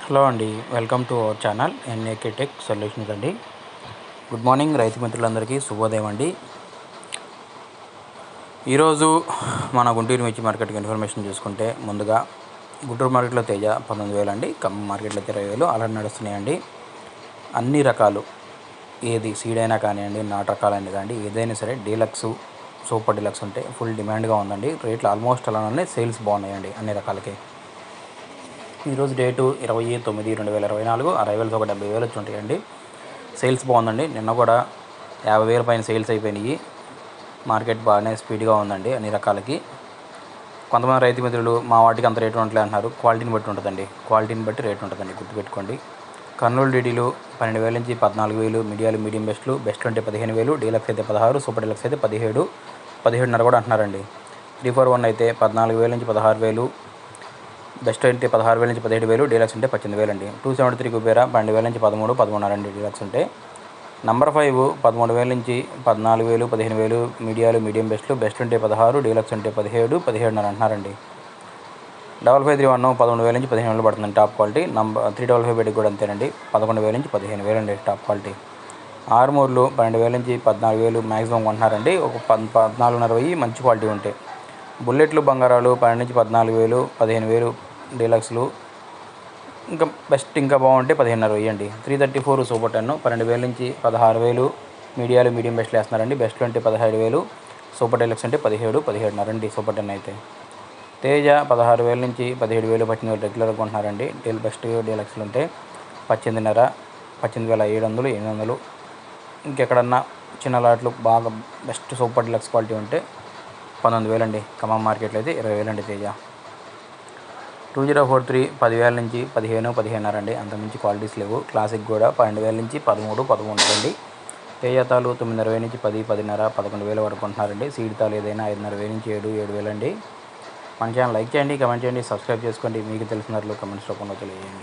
Hello అండి, welcome to our channel NAK tech solutions అండి. Good morning రైతు మిత్రులందరికీ శుభోదయం అండి. ఈరోజు మన గుంటూరు మిర్చి మార్కెట్కి ఇన్ఫర్మేషన్ చూసుకుంటే ముందుగా గుంటూరు మార్కెట్లో తేజ 19,000 అండి, ఖమ్మం మార్కెట్లో 20,000 అలా నడుస్తున్నాయండి. అన్ని రకాలు ఏది సీడ్ అయినా కానివ్వండి, నాటు రకాలైనా కానీ ఏదైనా సరే డీలక్స్ సూపర్ డీలక్స్ ఉంటే ఫుల్ డిమాండ్గా ఉందండి. రేట్లు ఆల్మోస్ట్ అలానే సేల్స్ బాగున్నాయండి అన్ని రకాలకి. ఈరోజు డేటు 20/9/2024 అరైవల్స్ ఒక 70,000 వచ్చి ఉంటాయండి. సేల్స్ బాగుందండి. నిన్న కూడా 50,000 పైన సేల్స్ అయిపోయినాయి. మార్కెట్ బాగానే స్పీడ్గా ఉందండి అన్ని రకాలకి. కొంతమంది రైతు మిత్రులు మా వాటికి అంత రేటు ఉండలే అంటున్నారు. క్వాలిటీని బట్టి ఉంటుందండి, క్వాలిటీని బట్టి రేటు ఉంటుందండి, గుర్తుపెట్టుకోండి. కర్నూలు డీడీలు 12,000 నుంచి 14,000, మీడియాలు మీడియం బెస్ట్ అంటే 15,000, డీలక్స్ అయితే 16, సూపర్ డీలక్స్ అయితే 17, 17.5 కూడా అంటున్నారండి. 341 అయితే 14,000 నుంచి 16,000, బెస్ట్ అంటే 16,000 నుంచి 17,000, డీలక్స్ అంటే 18,000 అండి. 273 కుబేరా 12,000 నుంచి 13, 13.5 అండి డీలక్స్ ఉంటే. నంబర్ 5 13,000 నుంచి 14,000, 15,000, మీడియాలు మీడియం బెస్ట్ అంటే 16, డీలక్స్ అంటే 17, 17.5 అంటున్నారండి. 5531 11,000 నుంచి 15,000 పడుతుందండి టాప్ క్వాలిటీ. నంబర్ 355 బెడ్కి కూడా అంతేనండి, 11,000 నుంచి 15,000 అండి టాప్ క్వాలిటీ. ఆరుమూర్లు 12,000 నుంచి 14,000 మ్యాక్సిమం కొంటున్నారండి, ఒక 14,500 మంచి క్వాలిటీ ఉంటాయి. బుల్లెట్లు బంగారాలు 12 నుంచి 14,000, 15,000 డీలక్స్లు, ఇంకా బెస్ట్ ఇంకా బాగుంటే 15,500 అండి. 334 సూపర్ 10 12,000 నుంచి 16,000, మీడియాలు మీడియం బెస్ట్లు వేస్తున్నారండి. బెస్ట్లు అంటే 17,000, సూపర్ డీలక్స్ అంటే 17, 17.5 అండి సూపర్ 10 అయితే. తేజ 16,000 నుంచి 17,000, 18,000 రెగ్యులర్గా కొంటున్నారండి. బెస్ట్ డీలక్స్లు ఉంటే 18,500, 18,700, 800. ఇంకెక్కడన్నా చిన్న లాట్లు బాగా బెస్ట్ సూపర్ డీలక్స్ క్వాలిటీ ఉంటే 19,000 అండి. ఖమ్మం మార్కెట్లో అయితే 20,000 అండి తేజ. 2043 10,000 నుంచి 15, 15.5 అండి, అంతకుమించి క్వాలిటీస్ లేవు. క్లాసిక్ కూడా 12,000 నుంచి 13, 13 అండి. తేజ తాలు 9,500 నుంచి 10, 10.5, 11,000 వరకు ఉంటున్నారండి. సీడ్ తాలు ఏదైనా 5,500 నుంచి 7, 7,000 అండి. మన ఛానల్ లైక్ చేయండి, కమెంట్ చేయండి, సబ్స్క్రైబ్ చేసుకోండి. మీకు తెలిసిన కమెంట్స్ రూపంలో తెలియజేయండి.